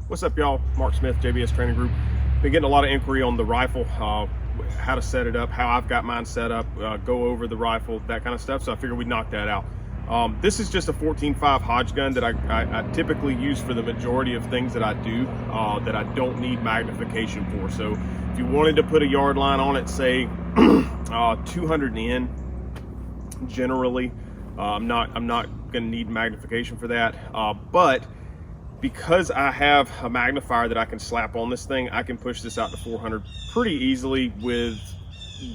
What's up, y'all? Mark Smith, JBS Training Group. Been getting a lot of inquiry on the rifle, how to set it up, how I've got mine set up, go over the rifle, that kind of stuff. So I figured we'd knock that out. This is just a 14.5 Hodge gun that I typically use for the majority of things that I do that I don't need magnification for. So if you wanted to put a yard line on it, say 200 in, generally, I'm not going to need magnification for that. But because I have a magnifier that I can slap on this thing, I can push this out to 400 pretty easily with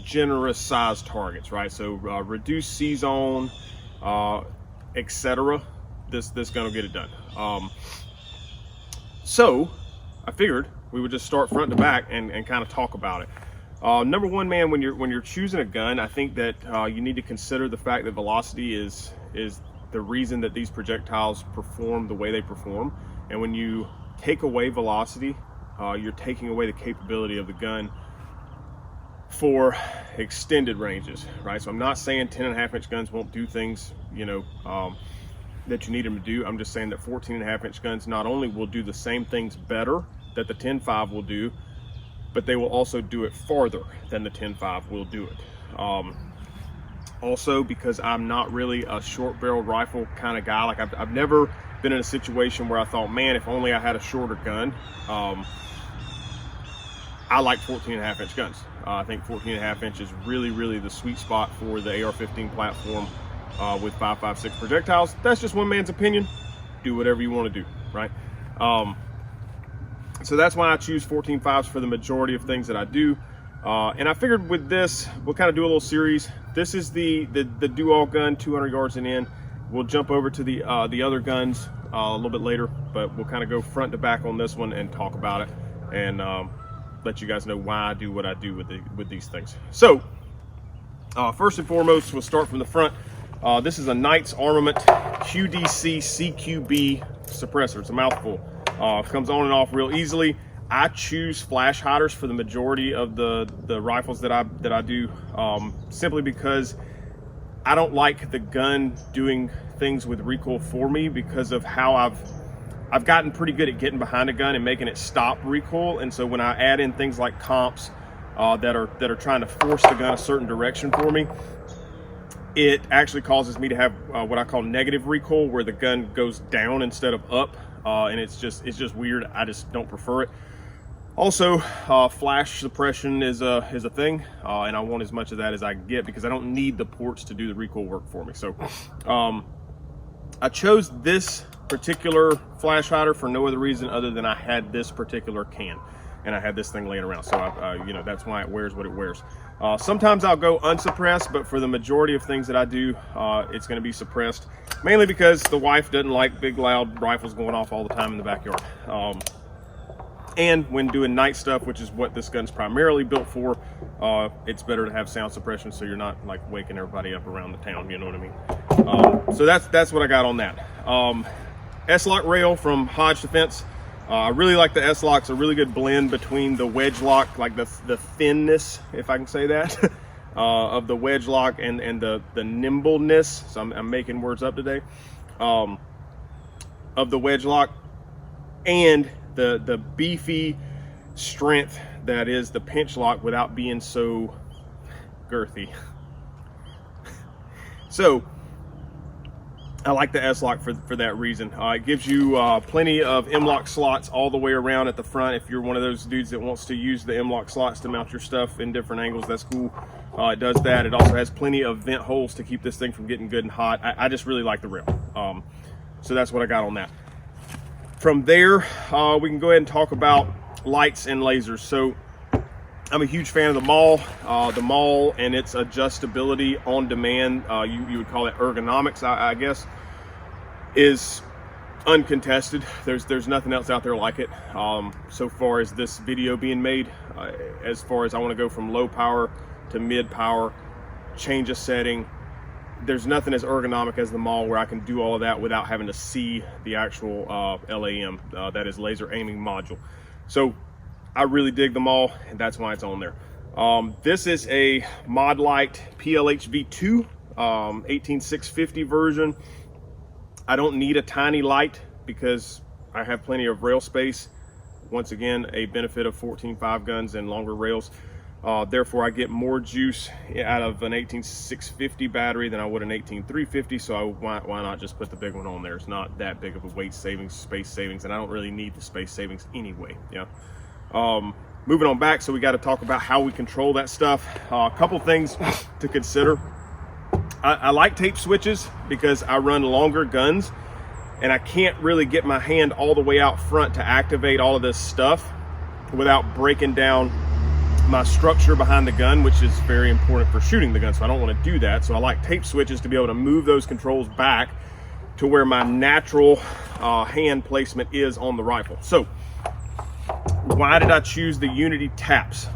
generous size targets, right? So reduced C-zone, etc. This gonna get it done. So I figured we would just start front to back and kind of talk about it. Number one, man, when you're choosing a gun, I think that you need to consider the fact that velocity is the reason that these projectiles perform the way they perform. And when you take away velocity, you're taking away the capability of the gun for extended ranges, right? So I'm not saying 10.5-inch guns won't do things, that you need them to do. I'm just saying that 14.5-inch guns not only will do the same things better that the 10.5 will do, but they will also do it farther than the 10.5 will do it. Also, because I'm not really a short barrel rifle kind of guy, like I've never been in a situation where I thought, man, if only I had a shorter gun. I like 14.5-inch guns. I think 14.5 inch is really the sweet spot for the AR-15 platform with 5.56 projectiles. That's just one man's opinion. Do whatever you want to do, right? So that's why I choose 14.5s for the majority of things that I do. And I figured with this, we'll kind of do a little series. This is the do-all gun, 200 yards and in. We'll jump over to the other guns a little bit later, but we'll kind of go front to back on this one and talk about it and let you guys know why I do what I do with these things. So first and foremost, we'll start from the front. This is a Knights Armament QDC CQB suppressor. It's a mouthful. Comes on and off real easily. I choose flash hiders for the majority of the rifles that I do, simply because I don't like the gun doing things with recoil for me because of how I've gotten pretty good at getting behind a gun and making it stop recoil. And so when I add in things like comps that are trying to force the gun a certain direction for me, it actually causes me to have what I call negative recoil, where the gun goes down instead of up, and it's just weird. I just don't prefer it. Also, flash suppression is a thing, and I want as much of that as I can get because I don't need the ports to do the recoil work for me. So I chose this particular flash hider for no other reason other than I had this particular can and I had this thing laying around. So that's why it wears what it wears. Sometimes I'll go unsuppressed, but for the majority of things that I do, it's going to be suppressed, mainly because the wife doesn't like big loud rifles going off all the time in the backyard. And when doing night stuff, which is what this gun's primarily built for, it's better to have sound suppression so you're not like waking everybody up around the town, you know what I mean? So that's what I got on that. S-lock rail from Hodge Defense. I really like the S-lock. It's a really good blend between the wedge lock, like the thinness, if I can say that, of the wedge lock and the nimbleness. So I'm making words up today. Of the wedge lock and the beefy strength that is the pinch lock without being so girthy. So I like the S-lock for that reason. It gives you plenty of M-lock slots all the way around at the front. If you're one of those dudes that wants to use the M-lock slots to mount your stuff in different angles, that's cool. It does that. It also has plenty of vent holes to keep this thing from getting good and hot. I just really like the rail. So that's what I got on that. From there, we can go ahead and talk about lights and lasers. So I'm a huge fan of the Maul and its adjustability on demand. You would call it ergonomics, I guess, is uncontested. There's nothing else out there like it. So far as this video being made, as far as I want to go from low power to mid power, change a setting, there's nothing as ergonomic as the Maul where I can do all of that without having to see the actual LAM, that is laser aiming module. So I really dig the Maul, and that's why it's on there. This is a Mod Light PLHV2 18650 version. I don't need a tiny light because I have plenty of rail space. Once again, a benefit of 14.5 guns and longer rails. Therefore, I get more juice out of an 18-650 battery than I would an 18-350. So why not just put the big one on there? It's not that big of a weight savings, space savings, and I don't really need the space savings anyway. Yeah. Moving on back, so we got to talk about how we control that stuff. A couple things to consider. I like tape switches because I run longer guns, and I can't really get my hand all the way out front to activate all of this stuff without breaking down my structure behind the gun, which is very important for shooting the gun. So I don't want to do that. So I like tape switches to be able to move those controls back to where my natural hand placement is on the rifle. So why did I choose the Unity taps?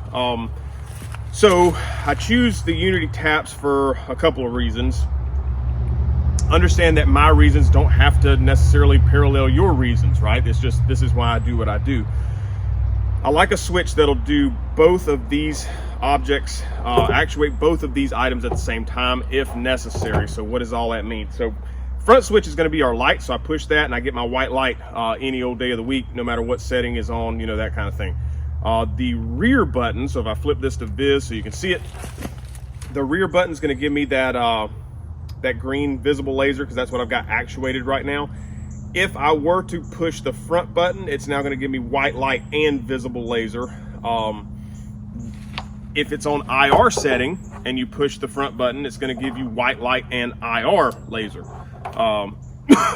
So I choose the Unity taps for a couple of reasons. Understand that my reasons don't have to necessarily parallel your reasons, right? It's just, this is why I do what I do. I like a switch that'll do both of these objects, actuate both of these items at the same time if necessary. So what does all that mean? So front switch is going to be our light, so I push that and I get my white light any old day of the week, no matter what setting is on, you know, that kind of thing. The rear button, so if I flip this to Viz so you can see it, the rear button is going to give me that that green visible laser, because that's what I've got actuated right now. If I were to push the front button, it's now going to give me white light and visible laser. If it's on IR setting and you push the front button, it's going to give you white light and IR laser.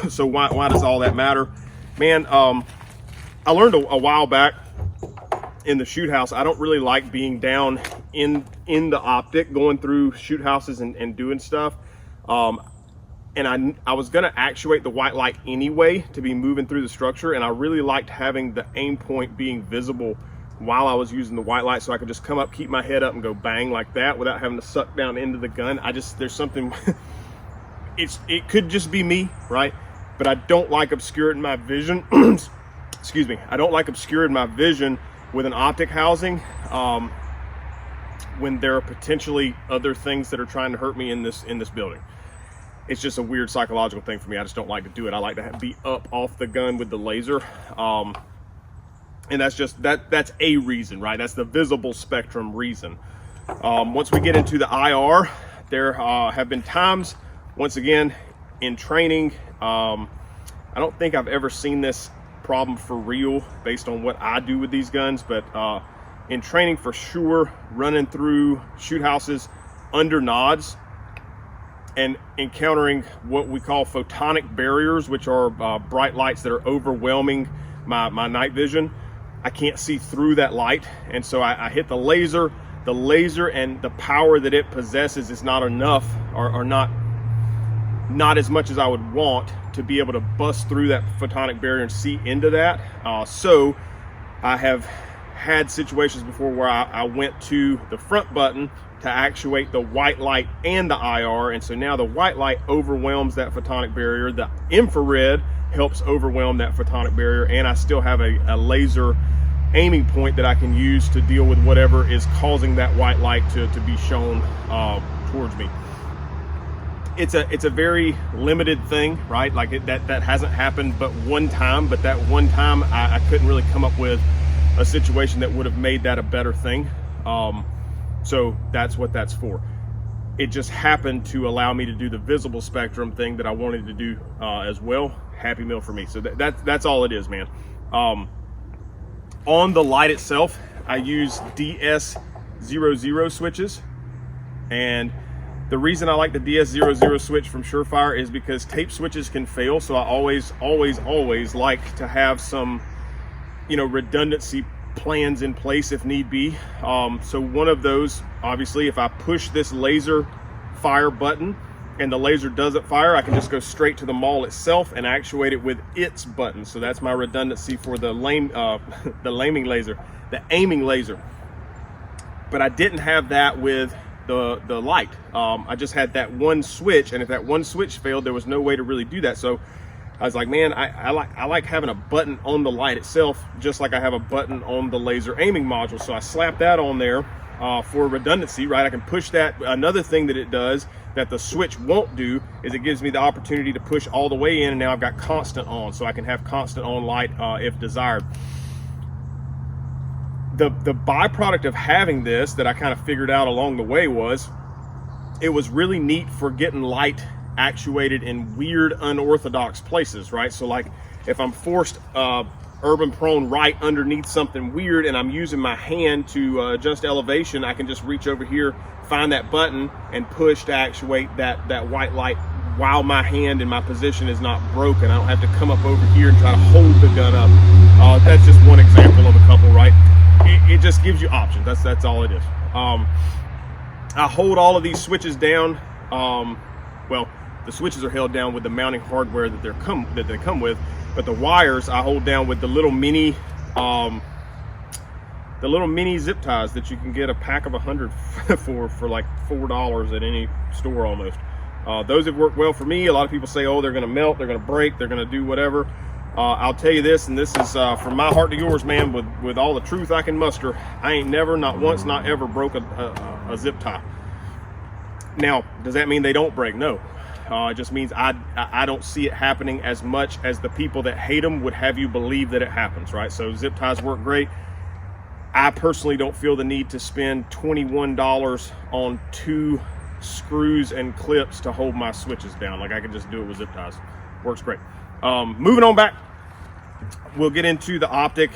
So why does all that matter? Man, I learned a while back in the shoot house, I don't really like being down in the optic, going through shoot houses and doing stuff. And I was gonna actuate the white light anyway to be moving through the structure, and I really liked having the aim point being visible while I was using the white light, so I could just come up, keep my head up, and go bang like that without having to suck down into the gun. There's something, it could just be me, right? But I don't like obscuring my vision. Excuse me. I don't like obscuring my vision with an optic housing when there are potentially other things that are trying to hurt me in this building. It's just a weird psychological thing for me. I just don't like to do it. I like to be up off the gun with the laser. And that's a reason, right? That's the visible spectrum reason. Once we get into the IR, there have been times, once again, in training, I don't think I've ever seen this problem for real based on what I do with these guns, but in training for sure, running through shoot houses under nods and encountering what we call photonic barriers, which are bright lights that are overwhelming my night vision. I can't see through that light, and so I hit the laser. The laser and the power that it possesses is not enough, or not as much as I would want to be able to bust through that photonic barrier and see into that. So I have had situations before where I went to the front button to actuate the white light and the IR, and so now the white light overwhelms that photonic barrier. The infrared helps overwhelm that photonic barrier, and I still have a laser aiming point that I can use to deal with whatever is causing that white light to be shown towards me. It's a very limited thing, right? Like that hasn't happened but one time, but that one time I couldn't really come up with a situation that would have made that a better thing. So that's what that's for. It just happened to allow me to do the visible spectrum thing that I wanted to do as well. Happy meal for me. So that's all it is, man. On the light itself, I use DS00 switches, and the reason I like the DS00 switch from Surefire is because tape switches can fail, so I always like to have some, redundancy plans in place if need be. So one of those, obviously, if I push this laser fire button and the laser doesn't fire, I can just go straight to the maul itself and actuate it with its button. So that's my redundancy for the aiming laser. But I didn't have that with the light. I just had that one switch, and if that one switch failed, there was no way to really do that. So I was like, man, I like having a button on the light itself, just like I have a button on the laser aiming module. So I slapped that on there for redundancy, right? I can push that. Another thing that it does that the switch won't do is it gives me the opportunity to push all the way in, and now I've got constant on, so I can have constant on light if desired. the byproduct of having this that I kind of figured out along the way was it was really neat for getting light actuated in weird, unorthodox places, right? So like if I'm forced urban prone right underneath something weird and I'm using my hand to adjust elevation, I can just reach over here, find that button and push to actuate that white light while my hand and my position is not broken. I don't have to come up over here and try to hold the gun up. That's just one example of a couple, right? It just gives you options. That's all it is. I hold all of these switches down. Well, the switches are held down with the mounting hardware that they come with, but the wires I hold down with the little mini zip ties that you can get a pack of 100 for like $4 at any store almost. Those have worked well for me. A lot of people say, oh, they're going to melt, they're going to break, they're going to do whatever. I'll tell you this, and this is from my heart to yours, man, with all the truth I can muster. I ain't never, not once, not ever broke a zip tie. Now, does that mean they don't break? No. It just means I don't see it happening as much as the people that hate them would have you believe that it happens, right? So zip ties work great. I personally don't feel the need to spend $21 on 2 screws and clips to hold my switches down. Like I can just do it with zip ties. Works great. Moving on back, we'll get into the Optic.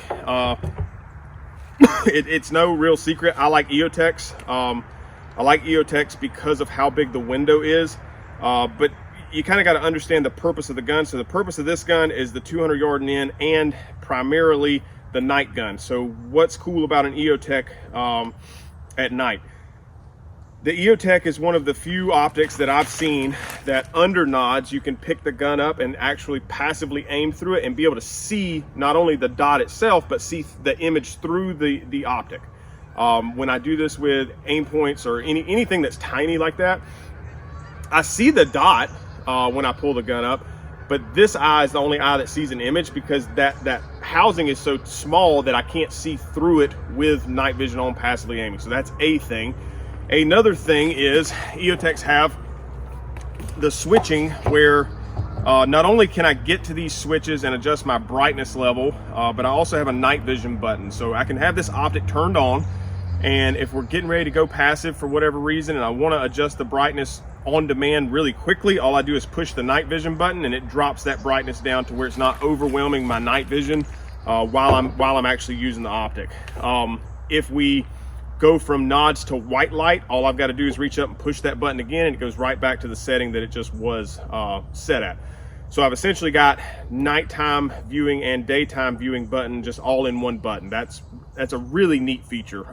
It's no real secret. I like EOTechs. I like EOTechs because of how big the window is. But you kind of got to understand the purpose of the gun. So the purpose of this gun is the 200 yard and in, and primarily the night gun. So what's cool about an EOTech at night? The EOTech is one of the few optics that I've seen that under nods you can pick the gun up and actually passively aim through it and be able to see not only the dot itself, but see the image through the optic. When I do this with aim points or anything that's tiny like that, I see the dot when I pull the gun up, but this eye is the only eye that sees an image because that housing is so small that I can't see through it with night vision on passively aiming. So that's a thing. Another thing is EOTechs have the switching where not only can I get to these switches and adjust my brightness level, but I also have a night vision button. So I can have this optic turned on, and if we're getting ready to go passive for whatever reason and I want to adjust the brightness on demand really quickly, all I do is push the night vision button and it drops that brightness down to where it's not overwhelming my night vision while I'm actually using the optic. If we go from nods to white light, all I've got to do is reach up and push that button again and it goes right back to the setting that it just was set at. So I've essentially got nighttime viewing and daytime viewing button just all in one button. That's a really neat feature.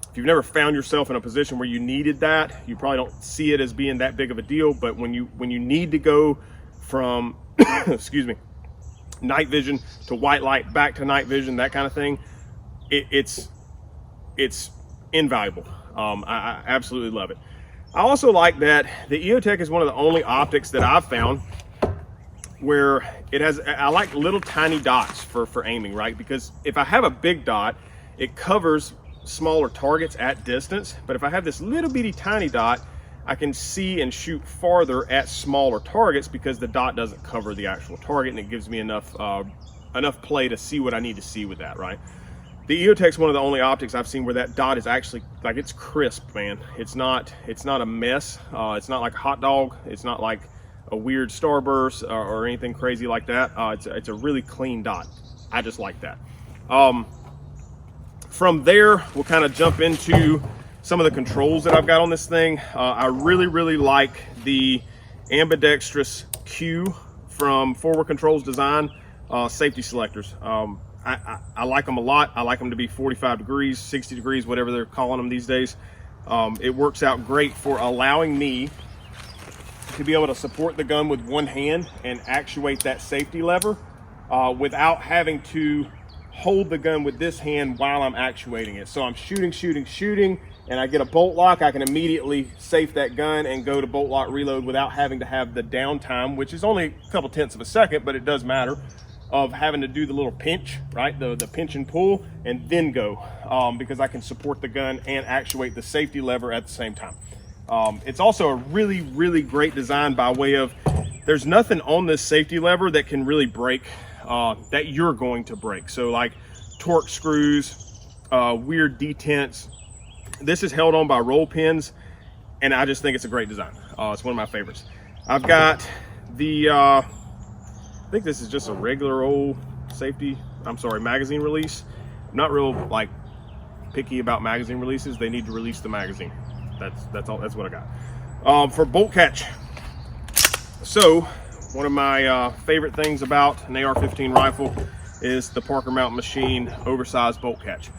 If you've never found yourself in a position where you needed that, you probably don't see it as being that big of a deal, but when you need to go from excuse me, night vision to white light back to night vision, that kind of thing, it's invaluable. I absolutely love it. I also like that the EOTech is one of the only optics that I've found where it has, I like little tiny dots for aiming, right? Because if I have a big dot, it covers smaller targets at distance. But if I have this little bitty tiny dot, I can see and shoot farther at smaller targets because the dot doesn't cover the actual target, and it gives me enough play to see what I need to see with that, right? The EOTech's one of the only optics I've seen where that dot is actually, like, it's crisp, man. It's not a mess. It's not like a hot dog. It's not like a weird starburst or anything crazy like that. It's a really clean dot. I just like that. From there, we'll kind of jump into some of the controls that I've got on this thing. I really like the ambidextrous Q from Forward Controls Design safety selectors. I like them a lot. I like them to be 45 degrees, 60 degrees, whatever they're calling them these days. It works out great for allowing me to be able to support the gun with one hand and actuate that safety lever without having to hold the gun with this hand while I'm actuating it. So I'm shooting, and I get a bolt lock. I can immediately safe that gun and go to bolt lock reload without having to have the downtime, which is only a couple tenths of a second, but it does matter, of having to do the little pinch, right? The pinch and pull, and then go, because I can support the gun and actuate the safety lever at the same time. It's also a really great design by way of, there's nothing on this safety lever that can really break, that you're going to break. So like torque screws, weird detents. This is held on by roll pins, and I just think it's a great design. It's one of my favorites. I've got the, I think this is just a regular old magazine release. I'm not real like picky about magazine releases. They need to release the magazine. That's all. That's what I got. For bolt catch. So one of my favorite things about an AR-15 rifle is the Parker Mountain Machine oversized bolt catch.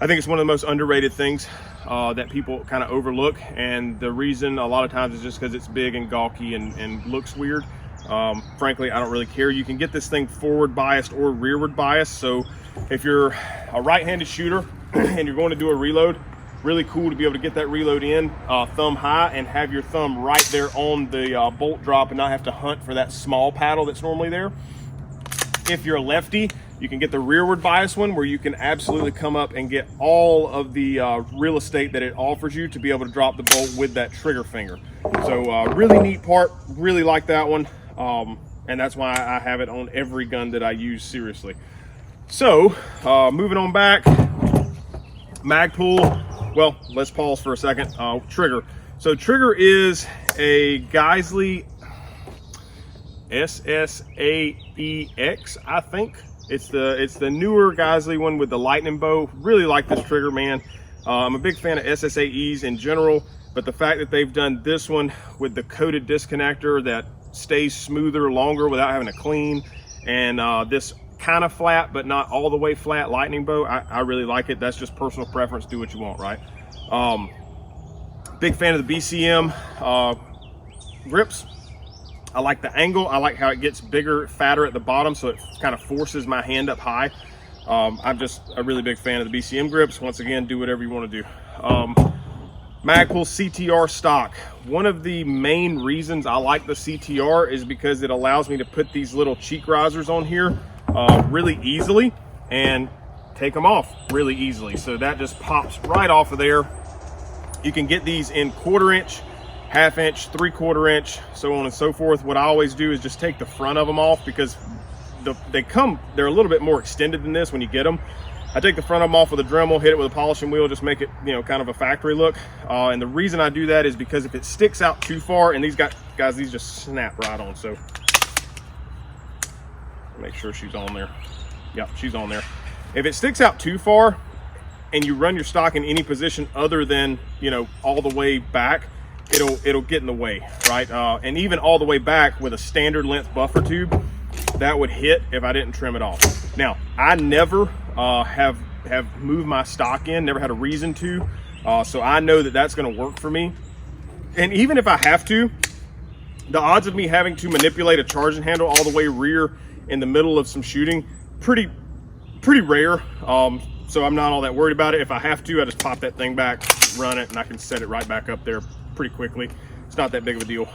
I think it's one of the most underrated things that people kind of overlook, and the reason a lot of times is just because it's big and gawky and looks weird. Frankly, I don't really care. You can get this thing forward biased or rearward biased, so if you're a right-handed shooter and you're going to do a reload, really cool to be able to get that reload in thumb high and have your thumb right there on the bolt drop and not have to hunt for that small paddle that's normally there. If you're a lefty, you can get the rearward bias one where you can absolutely come up and get all of the real estate that it offers you to be able to drop the bolt with that trigger finger. So really neat part, really like that one. And that's why I have it on every gun that I use seriously. So moving on back, mag pull. Well, let's pause for a second. Trigger. So trigger is a Geisley SSAEX, I think. It's the newer Geisley one with the lightning bow. Really like this trigger, man. I'm a big fan of SSAEs in general, but the fact that they've done this one with the coated disconnector that stays smoother longer without having to clean, and this kind of flat but not all the way flat lightning bow, I really like it. That's just personal preference. Do what you want, right? Big fan of the BCM grips. I like the angle. I like how it gets bigger, fatter at the bottom, so it kind of forces my hand up high. I'm just a really big fan of the BCM grips. Once again, do whatever you want to do. Magpul CTR stock. One of the main reasons I like the CTR is because it allows me to put these little cheek risers on here really easily and take them off really easily. So that just pops right off of there. You can get these in 1/4 inch, 1/2 inch, 3/4 inch, so on and so forth. What I always do is just take the front of them off because they're a little bit more extended than this when you get them. I take the front of them off with a Dremel, hit it with a polishing wheel, just make it, you know, kind of a factory look. And the reason I do that is because if it sticks out too far, and these guys, these just snap right on. So make sure she's on there. Yep, she's on there. If it sticks out too far and you run your stock in any position other than, you know, all the way back, it'll get in the way, right? And even all the way back with a standard length buffer tube, that would hit if I didn't trim it off. Now, I never have moved my stock in, never had a reason to, so I know that that's going to work for me. And even if I have to, the odds of me having to manipulate a charging handle all the way rear in the middle of some shooting, pretty rare. So I'm not all that worried about it. If I have to, I just pop that thing back, run it, and I can set it right back up there pretty quickly. It's not that big of a deal.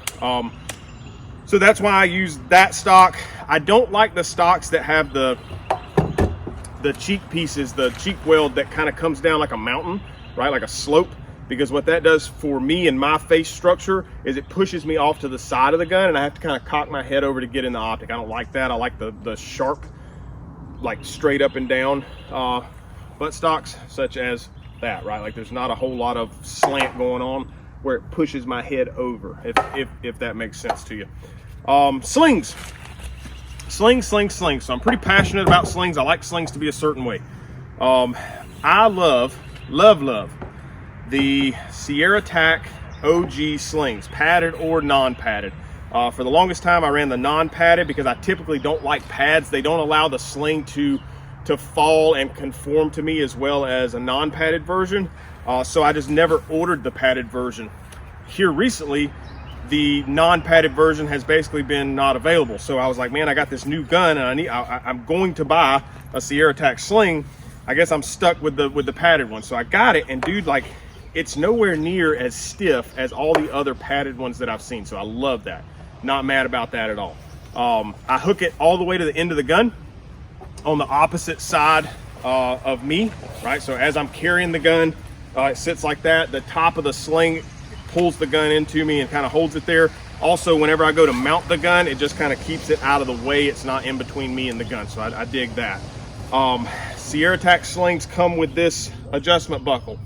So that's why I use that stock. I don't like the stocks that have the cheek pieces, the cheek weld that kind of comes down like a mountain, right? Like a slope, because what that does for me and my face structure is it pushes me off to the side of the gun and I have to kind of cock my head over to get in the optic. I don't like that. I like the sharp, like straight up and down butt stocks such as that, right? Like there's not a whole lot of slant going on where it pushes my head over, if that makes sense to you. Slings. Sling. So I'm pretty passionate about slings. I like slings to be a certain way. I love the Sierra Tac OG slings, padded or non-padded. For the longest time I ran the non-padded because I typically don't like pads. They don't allow the sling to fall and conform to me as well as a non-padded version. So I just never ordered the padded version. Here recently, the non-padded version has basically been not available. So I was like, man, I got this new gun and I'm going to buy a Sierra Tac sling. I guess I'm stuck with the padded one. So I got it, and dude, like, it's nowhere near as stiff as all the other padded ones that I've seen. So I love that. Not mad about that at all. I hook it all the way to the end of the gun on the opposite side of me, right? So as I'm carrying the gun, it sits like that. The top of the sling pulls the gun into me and kind of holds it there. Also, whenever I go to mount the gun, it just kind of keeps it out of the way. It's not in between me and the gun, so I dig that. Sierra Tac slings come with this adjustment buckle.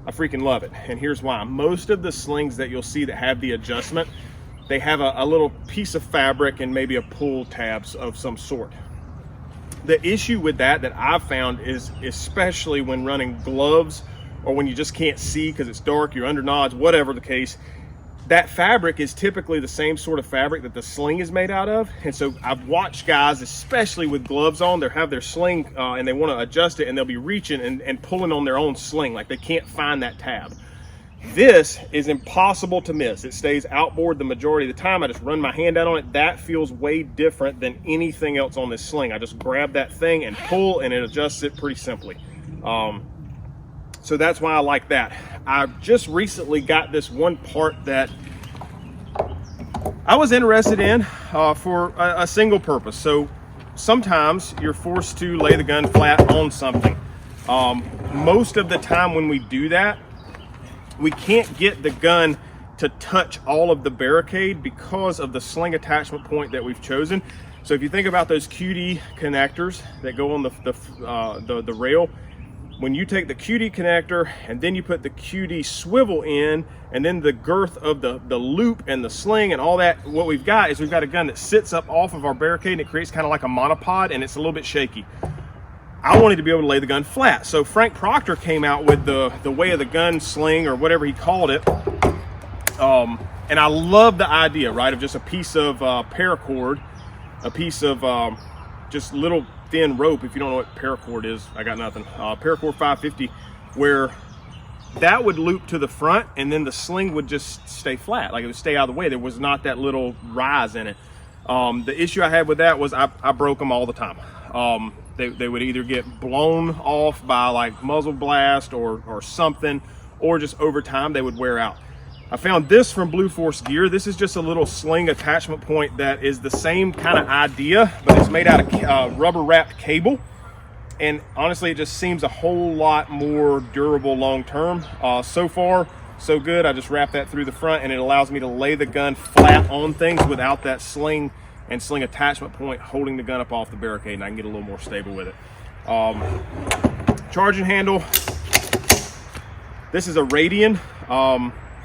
I freaking love it, and here's why. Most of the slings that you'll see that have the adjustment, they have a little piece of fabric and maybe a pull tabs of some sort. The issue with that I've found is, especially when running gloves or when you just can't see because it's dark, you're under nods, whatever the case, that fabric is typically the same sort of fabric that the sling is made out of. And so I've watched guys, especially with gloves on, they have their sling and they want to adjust it, and they'll be reaching and pulling on their own sling, like they can't find that tab. This is impossible to miss. It stays outboard the majority of the time. I just run my hand out on it. That feels way different than anything else on this sling. I just grab that thing and pull, and it adjusts it pretty simply. So that's why I like that. I just recently got this one part that I was interested in for a single purpose. So sometimes you're forced to lay the gun flat on something. Most of the time when we do that, we can't get the gun to touch all of the barricade because of the sling attachment point that we've chosen. So if you think about those QD connectors that go on the rail, when you take the QD connector and then you put the QD swivel in, and then the girth of the loop and the sling and all that, what we've got is we've got a gun that sits up off of our barricade, and it creates kind of like a monopod, and it's a little bit shaky. I wanted to be able to lay the gun flat. So Frank Proctor came out with the way of the gun sling, or whatever he called it. And I love the idea, right, of just a piece of paracord, a piece of just little thin rope. If you don't know what paracord is, I got nothing. Paracord 550, where that would loop to the front, and then the sling would just stay flat, like it would stay out of the way. There was not that little rise in it. The issue I had with that was I broke them all the time. They would either get blown off by like muzzle blast or something, or just over time they would wear out. I found this from Blue Force Gear. This is just a little sling attachment point that is the same kind of idea, but it's made out of rubber wrapped cable. And honestly, it just seems a whole lot more durable long term. So far, so good. I just wrap that through the front, and it allows me to lay the gun flat on things without that sling and sling attachment point holding the gun up off the barricade, and I can get a little more stable with it. Charging handle. This is a Radian.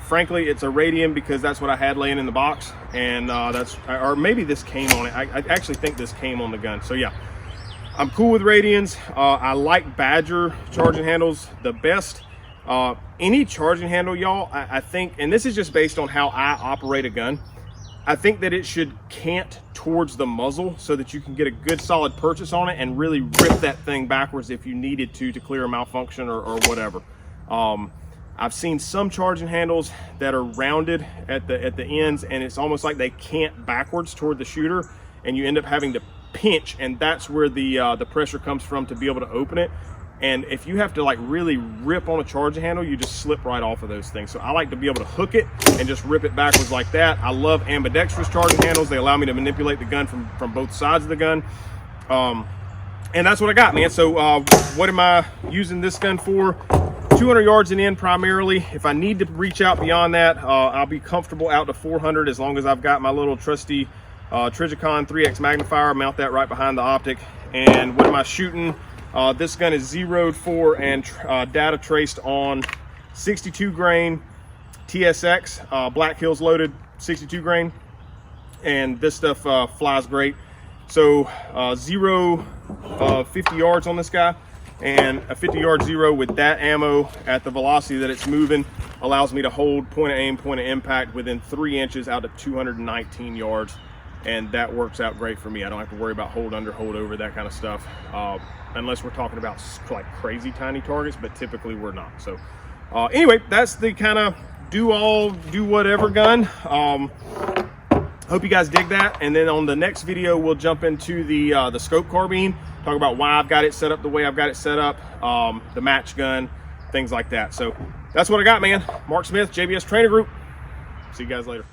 Frankly, it's a Radian because that's what I had laying in the box, and or maybe this came on it. I actually think this came on the gun. So yeah, I'm cool with Radians. I like Badger charging handles the best. Any charging handle, y'all, I think, and this is just based on how I operate a gun, I think that it should cant towards the muzzle so that you can get a good solid purchase on it and really rip that thing backwards if you needed to clear a malfunction or whatever. I've seen some charging handles that are rounded at the ends, and it's almost like they cant backwards toward the shooter, and you end up having to pinch, and that's where the pressure comes from to be able to open it. And if you have to like really rip on a charging handle, you just slip right off of those things. So I like to be able to hook it and just rip it backwards like that. I love ambidextrous charging handles. They allow me to manipulate the gun from both sides of the gun. And that's what I got, man. So what am I using this gun for? 200 yards and in primarily. If I need to reach out beyond that, I'll be comfortable out to 400 as long as I've got my little trusty Trijicon 3X magnifier. Mount that right behind the Optic. And what am I shooting? This gun is zeroed for and data traced on 62 grain TSX, Black Hills loaded 62 grain. And this stuff flies great. So 50 yards on this guy, and a 50-yard zero with that ammo at the velocity that it's moving allows me to hold point of aim, point of impact within 3 inches out to 219 yards. And that works out great for me. I don't have to worry about hold under, hold over, that kind of stuff. Unless we're talking about like crazy tiny targets, but typically we're not. So anyway, that's the kind of do whatever gun. Hope you guys dig that. And then on the next video, we'll jump into the scope carbine, talk about why I've got it set up the way I've got it set up, the match gun, things like that. So that's what I got, man. Mark Smith, JBS Trainer Group. See you guys later.